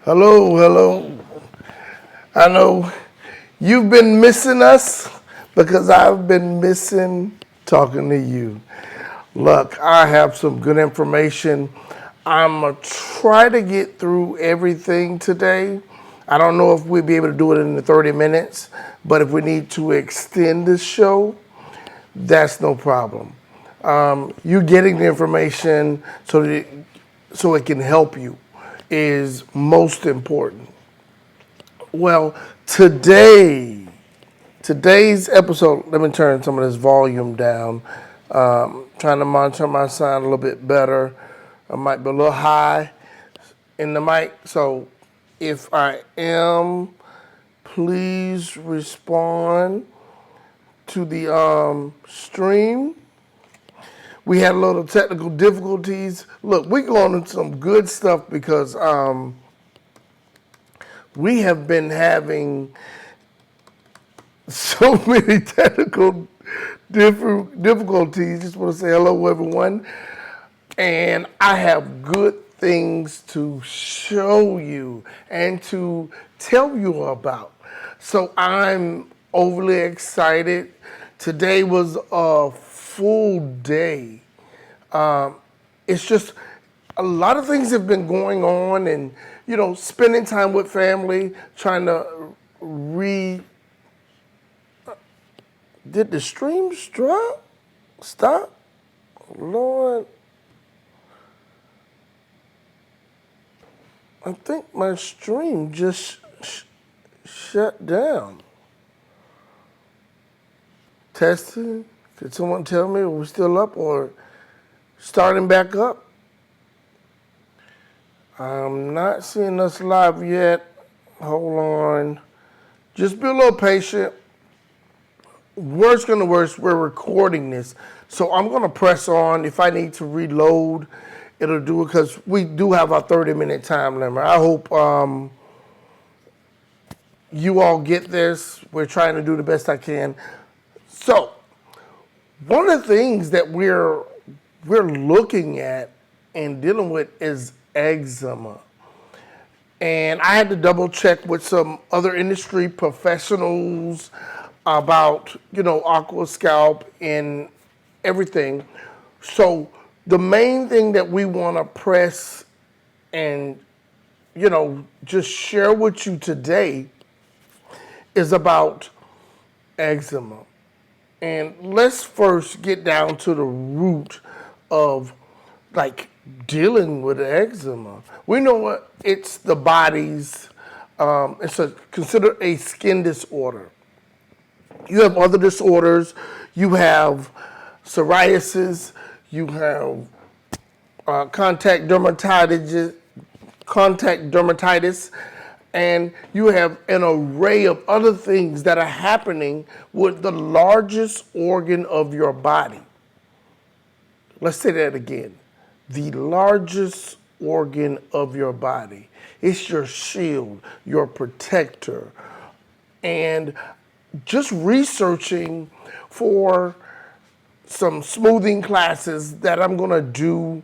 Hello, hello. I know you've been missing us because I've been missing talking to you. Look, I have some good information. I'm going to try to get through everything today. I don't know if we'll be able to do it in the 30 minutes, but if we need to extend the show, that's no problem. You getting the information so it can help you is most important. Well, today's episode, let me turn some of this volume down. Trying to monitor my sound a little bit better. I might be a little high in the mic, so if I am, please respond to the stream. We had a little technical difficulties. Look, we're going into some good stuff because we have been having so many technical difficulties. Just want to say hello, everyone. And I have good things to show you and to tell you about. So I'm overly excited. Today was a full day. It's just a lot of things have been going on, and spending time with family, trying to did the stream stop? Lord, I think my stream just shut down. Testing. Could someone tell me if we're still up or starting back up? I'm not seeing us live yet. Hold on. Just be a little patient. Worst gonna worst, we're recording this. So I'm gonna press on. If I need to reload, it'll do it because we do have our 30-minute time limit. I hope you all get this. We're trying to do the best I can. So one of the things that we're looking at and dealing with is eczema. And I had to double check with some other industry professionals about, aqua scalp and everything. So the main thing that we want to press and, just share with you today is about eczema. And let's first get down to the root of dealing with eczema. We know what it's the body's, considered a skin disorder. You have other disorders. You have psoriasis. You have contact dermatitis, and you have an array of other things that are happening with the largest organ of your body. Let's say that again. The largest organ of your body. It's your shield, your protector. And just researching for some smoothing classes that I'm gonna do,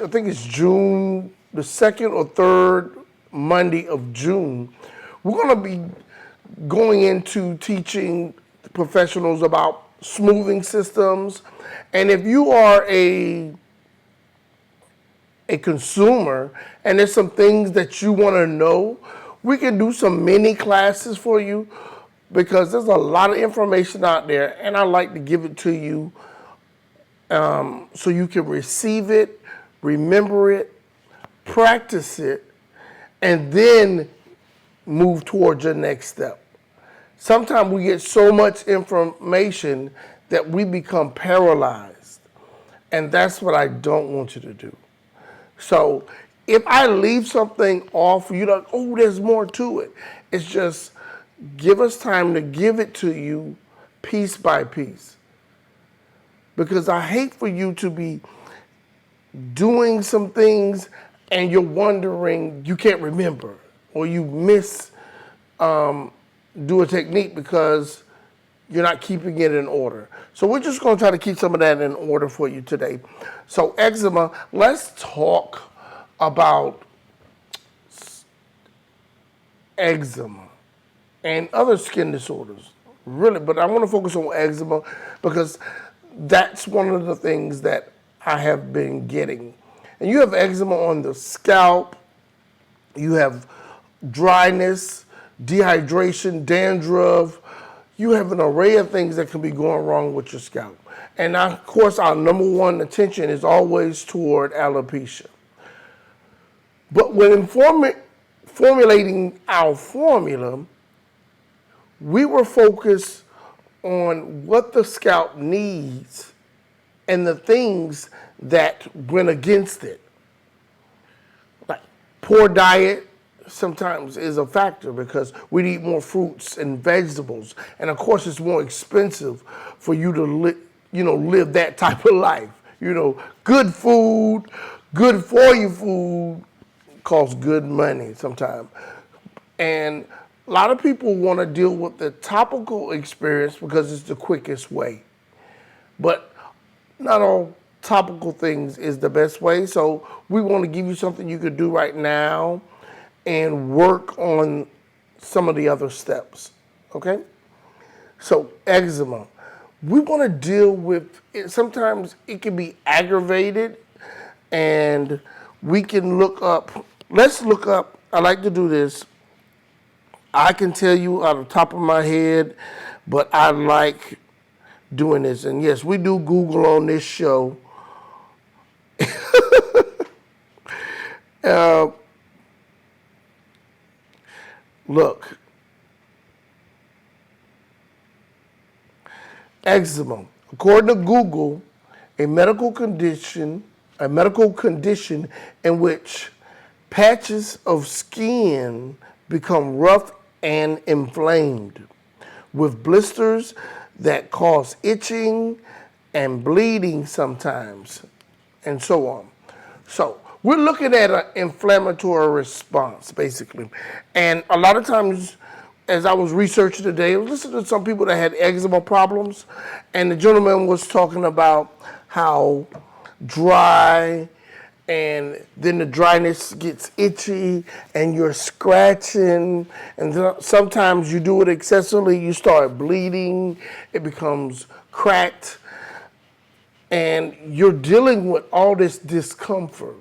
I think it's June, the 2nd or 3rd Monday of June. We're gonna be going into teaching professionals about smoothing systems. And if you are a consumer and there's some things that you want to know, we can do some mini classes for you because there's a lot of information out there, and I like to give it to you so you can receive it, remember it, practice it, and then move towards your next step. Sometimes we get so much information that we become paralyzed, and that's what I don't want you to do. So if I leave something off, you're like, oh, there's more to it. It's just give us time to give it to you piece by piece. Because I hate for you to be doing some things and you're wondering, you can't remember, or you do a technique because you're not keeping it in order. So we're just gonna try to keep some of that in order for you today. So eczema, let's talk about eczema and other skin disorders, really. But I want to focus on eczema because that's one of the things that I have been getting. And you have eczema on the scalp, you have dryness, dehydration, dandruff. You have an array of things that can be going wrong with your scalp. And of course, our number one attention is always toward alopecia. But when formulating our formula, we were focused on what the scalp needs and the things that went against it. Like poor diet sometimes is a factor because we need more fruits and vegetables. And of course, it's more expensive for you to live that type of life. Good food, good for you food costs good money sometimes. And a lot of people want to deal with the topical experience because it's the quickest way. But not all topical things is the best way. So we want to give you something you could do right now and work on some of the other steps, okay? So eczema, we want to deal with it. Sometimes it can be aggravated, and we can let's look up, I like to do this. I can tell you out of the top of my head, but I like doing this. And yes, we do Google on this show. Look, eczema, according to Google, a medical condition in which patches of skin become rough and inflamed, with blisters that cause itching and bleeding sometimes, and so on. So we're looking at an inflammatory response, basically. And a lot of times, as I was researching today, I was listening to some people that had eczema problems, and the gentleman was talking about how dry, and then the dryness gets itchy, and you're scratching, and sometimes you do it excessively, you start bleeding, it becomes cracked, and you're dealing with all this discomfort.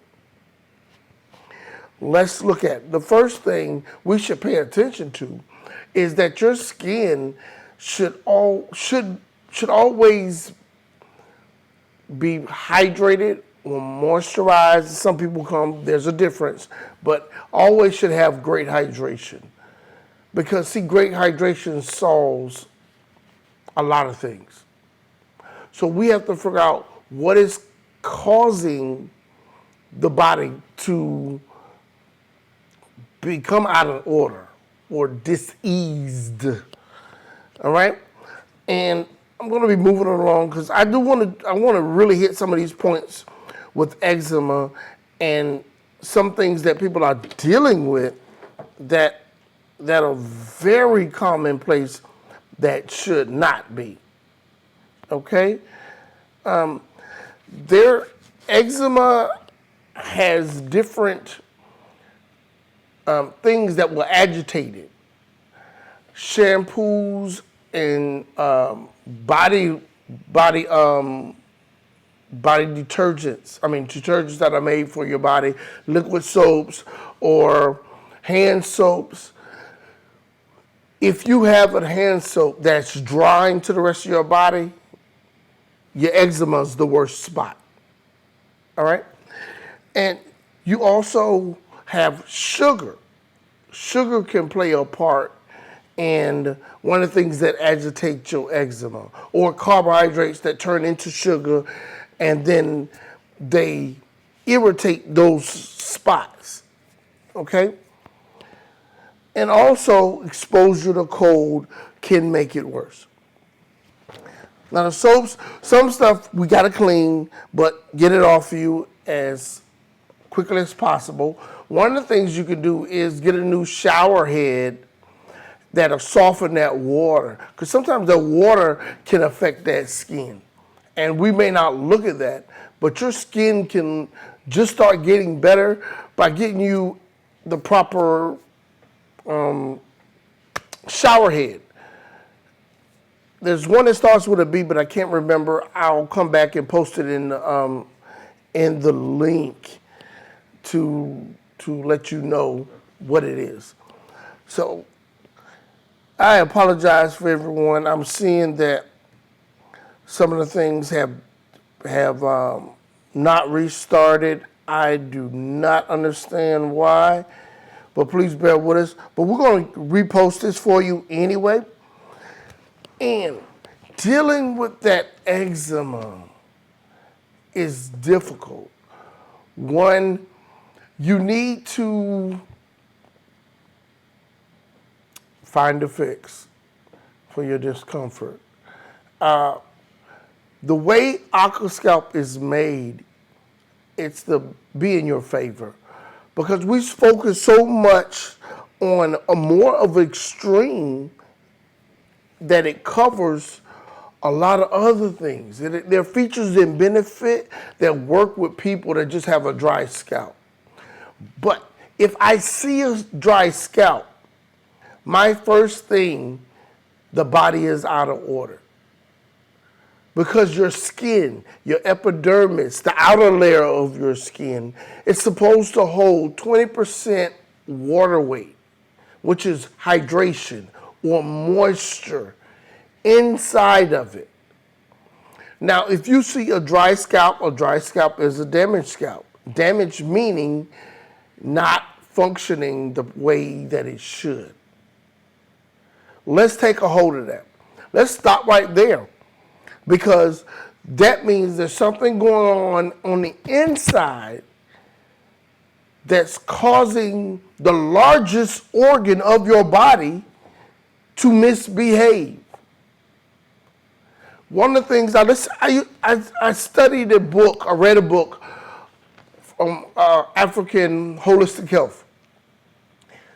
Let's look at the first thing we should pay attention to is that your skin should always be hydrated or moisturized. Some people there's a difference, but always should have great hydration. Because see, great hydration solves a lot of things. So we have to figure out what is causing the body to become out of order or diseased. All right? And I'm going to be moving along because I want to really hit some of these points with eczema and some things that people are dealing with that are very commonplace that should not be. Okay? Their eczema has different things that will agitate it. Shampoos and body detergents. Detergents that are made for your body, liquid soaps or hand soaps. If you have a hand soap that's drying to the rest of your body, your eczema is the worst spot. All right? And you also have sugar. Sugar can play a part in one of the things that agitate your eczema, or carbohydrates that turn into sugar and then they irritate those spots. Okay? And also, exposure to cold can make it worse. Now the soaps, some stuff we gotta clean, but get it off you as quickly as possible. One of the things you can do is get a new shower head that'll soften that water, because sometimes the water can affect that skin. And we may not look at that, but your skin can just start getting better by getting you the proper shower head. There's one that starts with a B, but I can't remember. I'll come back and post it in the link to let you know what it is. So I apologize for everyone. I'm seeing that some of the things have not restarted. I do not understand why, but please bear with us. But we're going to repost this for you anyway. And dealing with that eczema is difficult. One, you need to find a fix for your discomfort. The way AquaScalp is made, it's to be in your favor, because we focus so much on a more of extreme that it covers a lot of other things. There are features and benefit that work with people that just have a dry scalp. But if I see a dry scalp, my first thing, the body is out of order. Because your skin, your epidermis, the outer layer of your skin, it's supposed to hold 20% water weight, which is hydration or moisture inside of it. Now, if you see a dry scalp is a damaged scalp. Damaged meaning not functioning the way that it should. Let's take a hold of that. Let's stop right there, because that means there's something going on the inside that's causing the largest organ of your body to misbehave. One of the things, I studied a book, I read a book from African Holistic Health.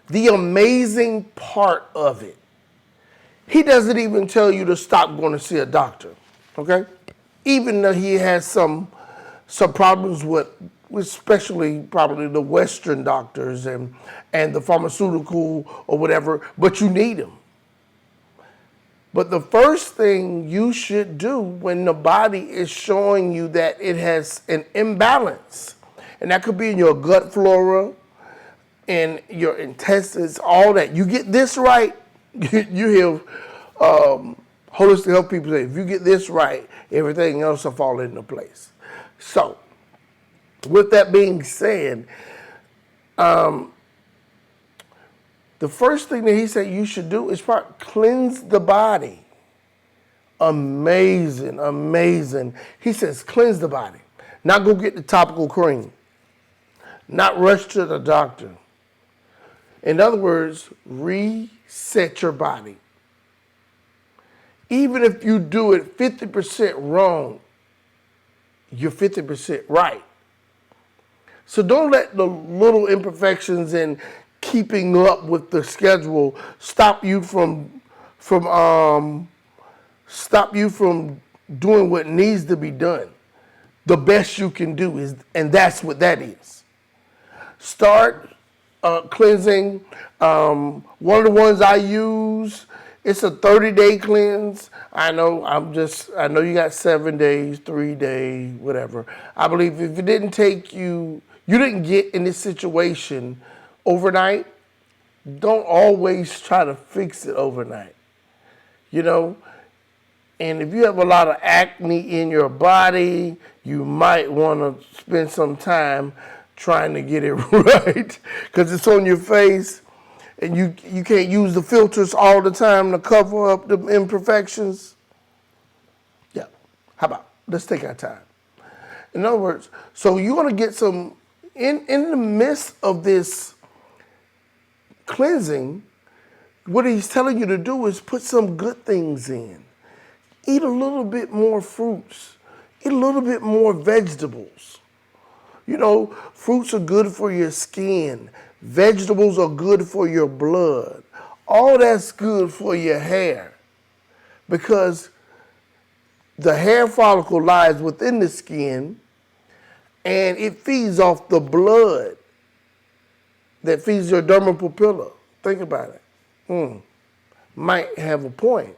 The amazing part of it, he doesn't even tell you to stop going to see a doctor, okay? Even though he has some problems with especially probably the Western doctors and the pharmaceutical or whatever, but you need them. But the first thing you should do when the body is showing you that it has an imbalance, and that could be in your gut flora, in your intestines, all that. You get this right, you hear holistic health people say, if you get this right, everything else will fall into place. So, with that being said, the first thing that he said you should do is cleanse the body. Amazing, amazing. He says cleanse the body. Not go get the topical cream. Not rush to the doctor. In other words, reset your body. Even if you do it 50% wrong, you're 50% right. So don't let the little imperfections and keeping up with the schedule stop you from doing what needs to be done. The best you can do is, and that's what that is. Start cleansing. One of the ones I use, it's a 30-day cleanse. I know you got 7 days, 3 days, whatever. I believe if it didn't take you didn't get in this situation overnight, don't always try to fix it overnight. You know? And if you have a lot of acne in your body, you might want to spend some time trying to get it right, because it's on your face and you can't use the filters all the time to cover up the imperfections. Yeah, how about, let's take our time. In other words, so you want to get some, in the midst of this cleansing, what he's telling you to do is put some good things in. Eat a little bit more fruits. Eat a little bit more vegetables. You know, fruits are good for your skin. Vegetables are good for your blood. All that's good for your hair, because the hair follicle lies within the skin and it feeds off the blood that feeds your dermal papilla. Think about it. Might have a point.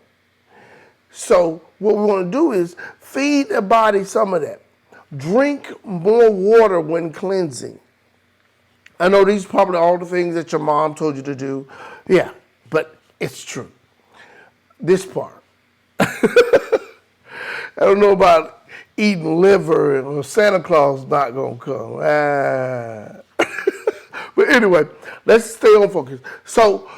So what we want to do is feed the body some of that. Drink more water when cleansing. I know these are probably all the things that your mom told you to do. Yeah, but it's true. This part. I don't know about eating liver or Santa Claus not going to come. But anyway, let's stay on focus. So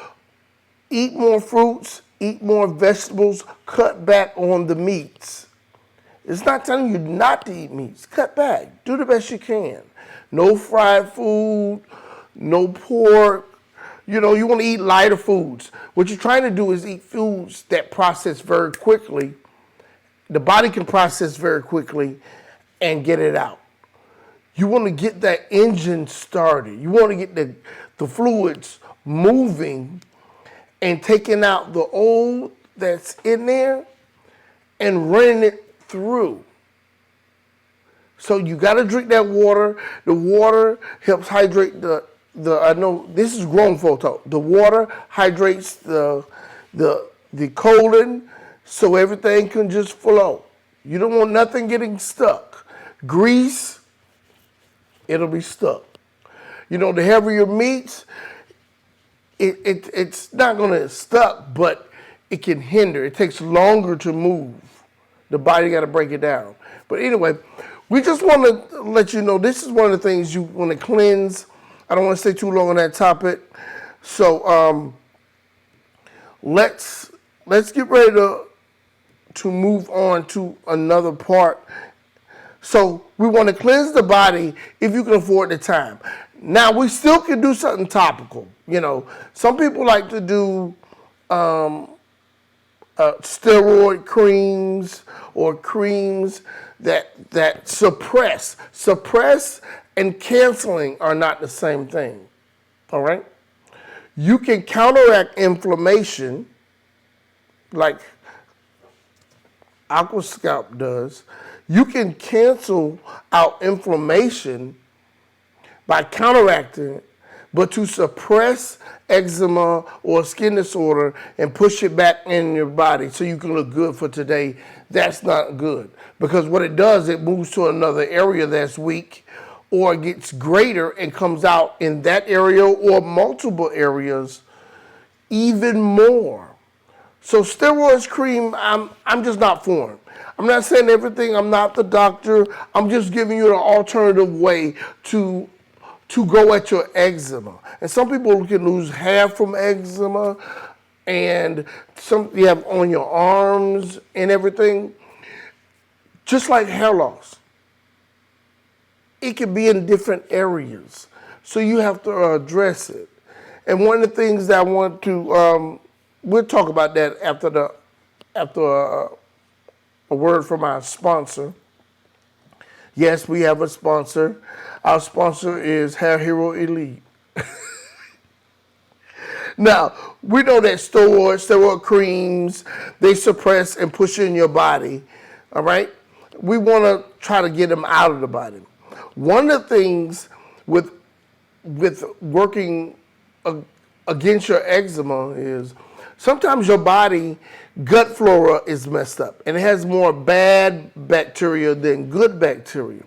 eat more fruits, eat more vegetables, cut back on the meats. It's not telling you not to eat meats. Cut back. Do the best you can. No fried food, no pork. You know, you want to eat lighter foods. What you're trying to do is eat foods that process very quickly. The body can process very quickly and get it out. You want to get that engine started. You want to get the fluids moving and taking out the old that's in there and running it through. So you got to drink that water. The water helps hydrate I know this is grown folk talk. The water hydrates the colon so everything can just flow. You don't want nothing getting stuck. Grease, it'll be stuck. You know, the heavier meats, it's not going to stuck, but it can hinder. It takes longer to move. The body got to break it down. But anyway, we just want to let you know this is one of the things you want to cleanse. I don't want to stay too long on that topic. So let's get ready to move on to another part. So we want to cleanse the body if you can afford the time. Now, we still can do something topical. You know, some people like to do steroid creams or creams that suppress. Suppress and canceling are not the same thing. All right? You can counteract inflammation like AquaScalp does. You can cancel out inflammation by counteracting it, but to suppress eczema or skin disorder and push it back in your body so you can look good for today, that's not good. Because what it does, it moves to another area that's weak, or it gets greater and comes out in that area or multiple areas even more. So steroids cream, I'm just not for it. I'm not saying everything. I'm not the doctor. I'm just giving you an alternative way to go at your eczema. And some people can lose hair from eczema, and some you have on your arms and everything. Just like hair loss. It can be in different areas. So you have to address it. And one of the things that I want to, we'll talk about that after a word from our sponsor. Yes, we have a sponsor. Our sponsor is Hair Hero Elite. Now, we know that steroid creams, they suppress and push in your body, all right? We want to try to get them out of the body. One of the things with working against your eczema is sometimes your body gut flora is messed up and it has more bad bacteria than good bacteria.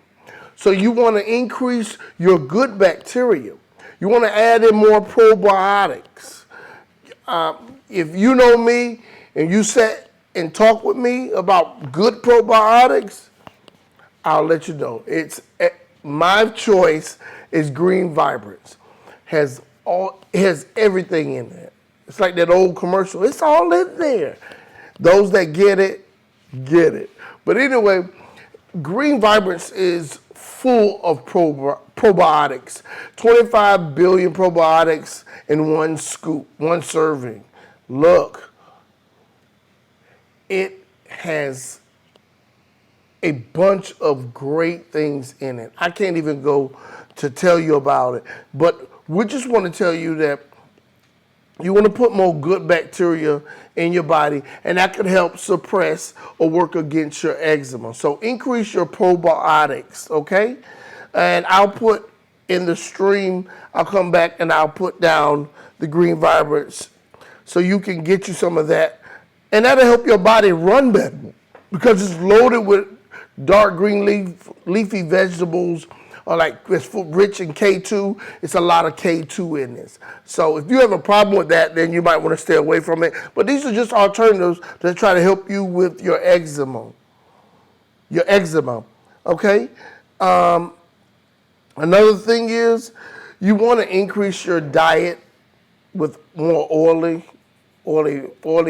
So you want to increase your good bacteria. You want to add in more probiotics. If you know me and you sit and talk with me about good probiotics, I'll let you know. My choice is Green Vibrance. It has everything in there. It's like that old commercial. It's all in there. Those that get it, get it. But anyway, Green Vibrance is full of probiotics. 25 billion probiotics in one scoop, one serving. Look, it has a bunch of great things in it. I can't even go to tell you about it, but we just want to tell you that you want to put more good bacteria in your body, and that could help suppress or work against your eczema. So increase your probiotics, okay? And I'll put in the stream, I'll come back and I'll put down the green vibrance, so you can get you some of that. And that'll help your body run better because it's loaded with dark green leafy vegetables, or like it's rich in K2. It's a lot of K2 in this. So if you have a problem with that, then you might want to stay away from it. But these are just alternatives to try to help you with your eczema. Okay? Another thing is you want to increase your diet with more oily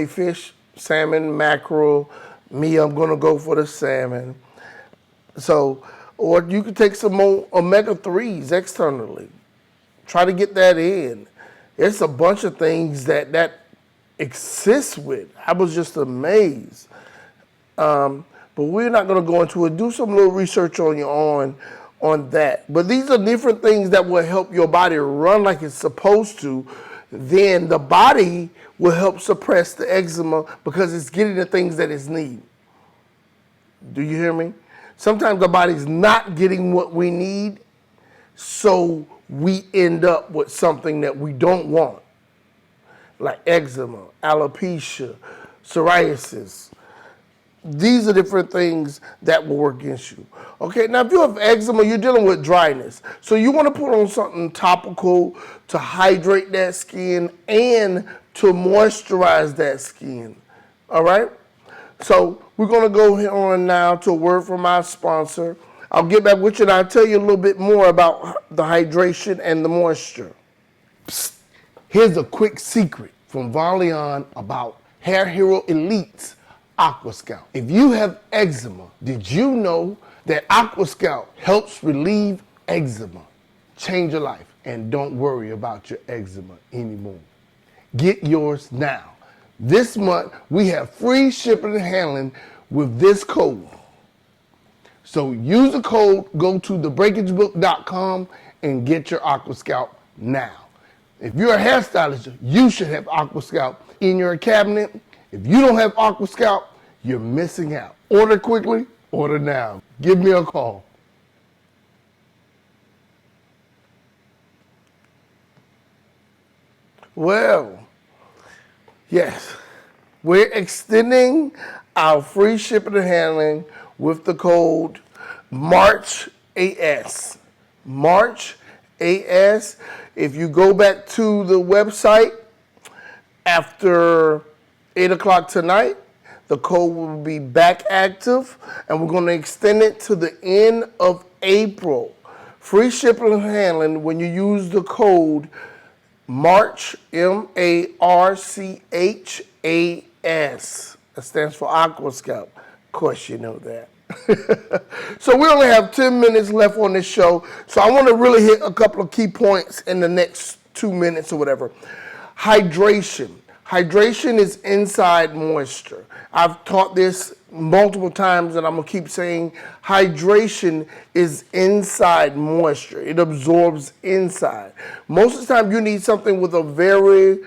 fish, salmon, mackerel. Me, I'm going to go for the salmon. So, or you can take some more omega-3s externally. Try to get that in. It's a bunch of things that exists with. I was just amazed. But we're not going to go into it. Do some little research on your own on that. But these are different things that will help your body run like it's supposed to. Then the body will help suppress the eczema because it's getting the things that it needs. Do you hear me? Sometimes the body's not getting what we need, so we end up with something that we don't want, like eczema, alopecia, psoriasis. These are different things that will work against you. Okay, now if you have eczema, you're dealing with dryness. So you want to put on something topical to hydrate that skin and to moisturize that skin. All right? So we're going to go on now to a word from our sponsor. I'll get back with you and I'll tell you a little bit more about the hydration and the moisture. Psst. Here's a quick secret from Valion about Hair Hero Elite's AquaScalp. If you have eczema, did you know that AquaScalp helps relieve eczema? Change your life and don't worry about your eczema anymore. Get yours now. This month, we have free shipping and handling with this code. So use the code, go to thebreakagebook.com and get your AquaScalp now. If you're a hairstylist, you should have AquaScalp in your cabinet. If you don't have AquaScalp, you're missing out. Order quickly, order now. Give me a call. Well, yes, we're extending our free shipping and handling with the code MARCHAS. MARCHAS. If you go back to the website after 8 o'clock tonight, the code will be back active, and we're going to extend it to the end of April. Free shipping and handling when you use the code MARCH, MARCHAS. That stands for AquaScalp. Of course you know that. So we only have 10 minutes left on this show, so I want to really hit a couple of key points in the next 2 minutes or whatever. Hydration. Hydration is inside moisture. I've taught this multiple times and I'm going to keep saying hydration is inside moisture. It absorbs inside. Most of the time you need something with a very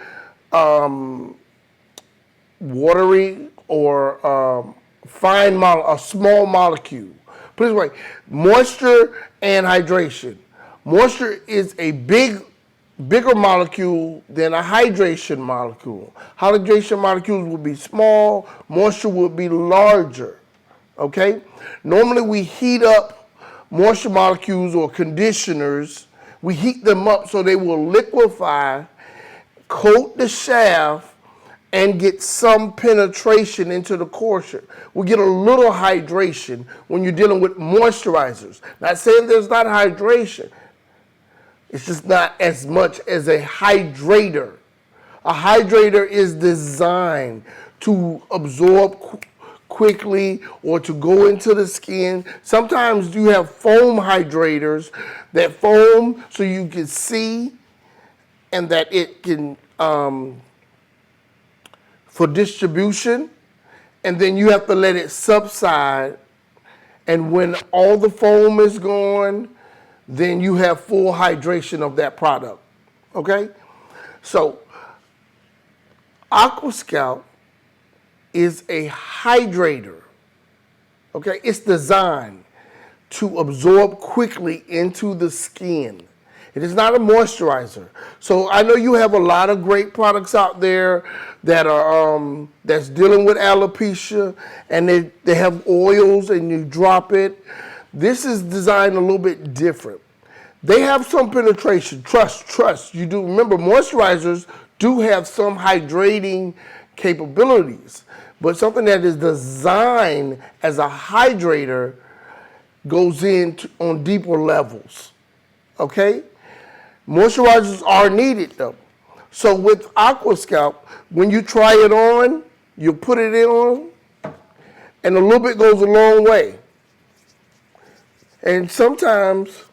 watery or fine a small molecule. Put it this way, moisture and hydration. Moisture is a bigger molecule than a hydration molecule. Hydration molecules will be small, moisture will be larger, okay? Normally we heat up moisture molecules or conditioners. We heat them up so they will liquefy, coat the shaft, and get some penetration into the corslet. We get a little hydration when you're dealing with moisturizers. Not saying there's not hydration. It's just not as much as a hydrator. A hydrator is designed to absorb quickly or to go into the skin. Sometimes you have foam hydrators that foam so you can see and that it can, for distribution, and then you have to let it subside. And when all the foam is gone, then you have full hydration of that product, okay? So, AquaScalp is a hydrator, okay? It's designed to absorb quickly into the skin. It is not a moisturizer. So I know you have a lot of great products out there that are that's dealing with alopecia, and they have oils and you drop it. This is designed a little bit different. They have some penetration. Trust. You do remember moisturizers do have some hydrating capabilities, but something that is designed as a hydrator goes in on deeper levels. Okay? Moisturizers are needed though. So with AquaScalp, when you try it on, you put it in on, and a little bit goes a long way. And sometimes,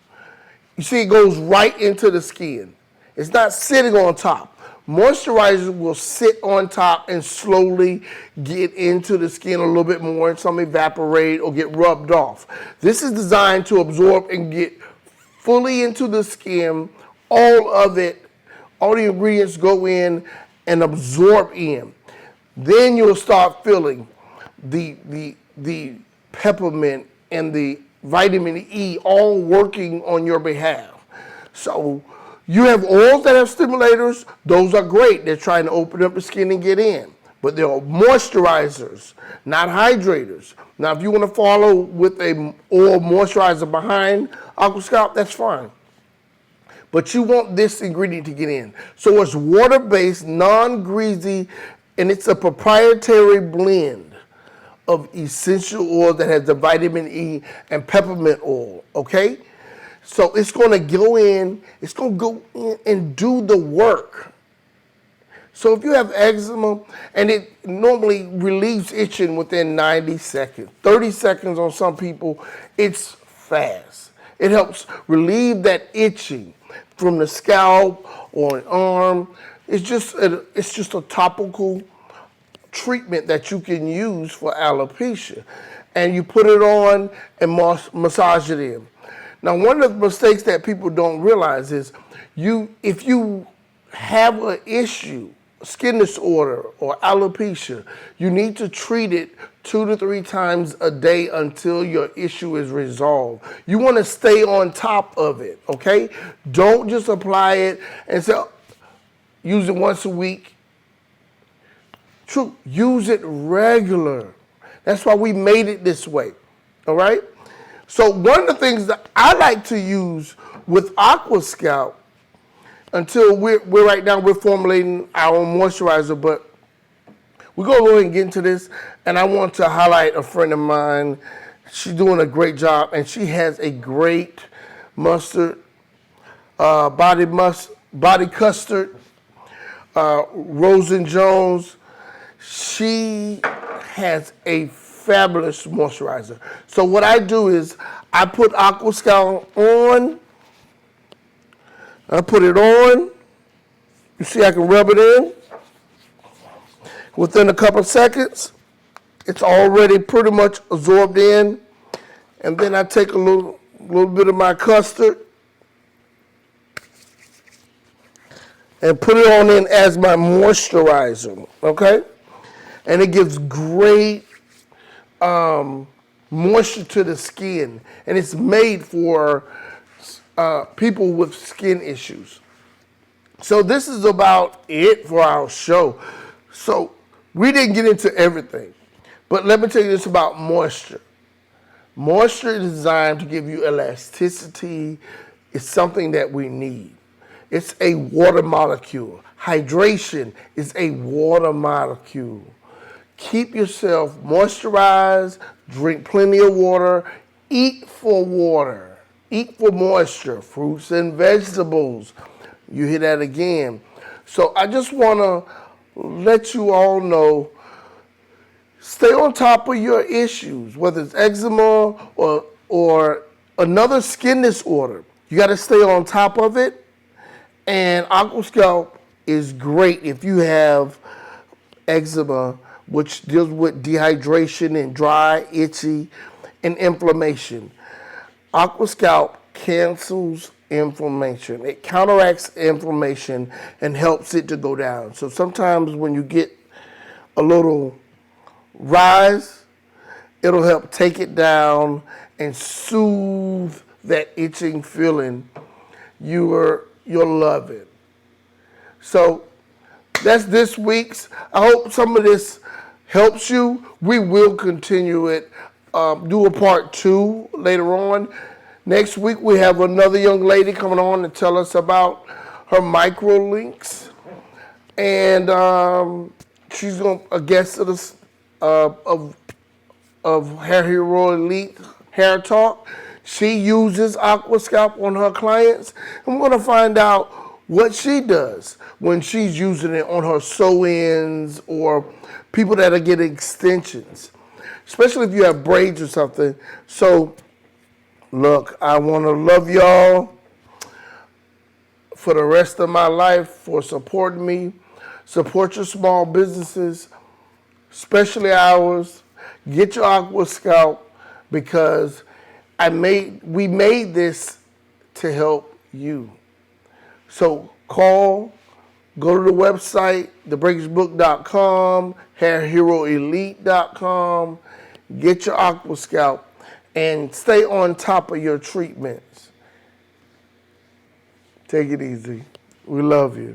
you see, it goes right into the skin. It's not sitting on top. Moisturizer will sit on top and slowly get into the skin a little bit more, and some evaporate or get rubbed off. This is designed to absorb and get fully into the skin. All of it, all the ingredients go in and absorb in. Then you'll start feeling the peppermint and the vitamin E all working on your behalf. So you have oils that have stimulators. Those are great. They're trying to open up the skin and get in. But they're moisturizers, not hydrators. Now, if you want to follow with a oil moisturizer behind AquaScalp, that's fine. But you want this ingredient to get in. So it's water-based, non-greasy, and it's a proprietary blend of essential oil that has the vitamin E and peppermint oil, okay? So it's gonna go in and do the work. So if you have eczema, and it normally relieves itching within 90 seconds, 30 seconds on some people, it's fast. It helps relieve that itching from the scalp or an arm. It's just a topical treatment that you can use for alopecia, and you put it on and massage it in. Now, one of the mistakes that people don't realize is if you have an issue, skin disorder or alopecia, you need to treat it 2 to 3 times a day until your issue is resolved. You want to stay on top of it, okay? Don't just apply it and say, use it once a week. True, use it regular. That's why we made it this way, all right? So one of the things that I like to use with AquaScalp, until we're right now we're formulating our own moisturizer, but we're gonna go ahead and get into this, and I want to highlight a friend of mine. She's doing a great job, and she has a great body custard, Rosen Jones. She has a fabulous moisturizer. So what I do is I put AquaScalp on. I put it on. You see I can rub it in. Within a couple seconds, it's already pretty much absorbed in. And then I take a little bit of my custard and put it on in as my moisturizer, okay? And it gives great moisture to the skin, and it's made for people with skin issues. So this is about it for our show. So we didn't get into everything, but let me tell you this about moisture. Moisture is designed to give you elasticity. It's something that we need. It's a water molecule. Hydration is a water molecule. Keep yourself moisturized, drink plenty of water, eat for water, eat for moisture, fruits and vegetables. You hear that again. So I just want to let you all know, stay on top of your issues, whether it's eczema or another skin disorder. You got to stay on top of it. And AquaScalp is great if you have eczema, which deals with dehydration and dry, itchy, and inflammation. AquaScalp cancels inflammation. It counteracts inflammation and helps it to go down. So sometimes when you get a little rise, it'll help take it down and soothe that itching feeling. you'll love it. So that's this week's. I hope some of this helps you. We will continue it, do a part 2 later on. Next week we have another young lady coming on to tell us about her micro links, and she's going a guest of this of Hair Hero Elite Hair Talk. She uses AquaScalp on her clients, and we're going to find out what she does when she's using it on her sew-ins or people that are getting extensions, especially if you have braids or something. So, look, I want to love y'all for the rest of my life for supporting me. Support your small businesses, especially ours. Get your AquaScalp because we made this to help you. So call, go to the website, thebreakersbook.com, hairheroelite.com, get your AquaScalp, and stay on top of your treatments. Take it easy. We love you.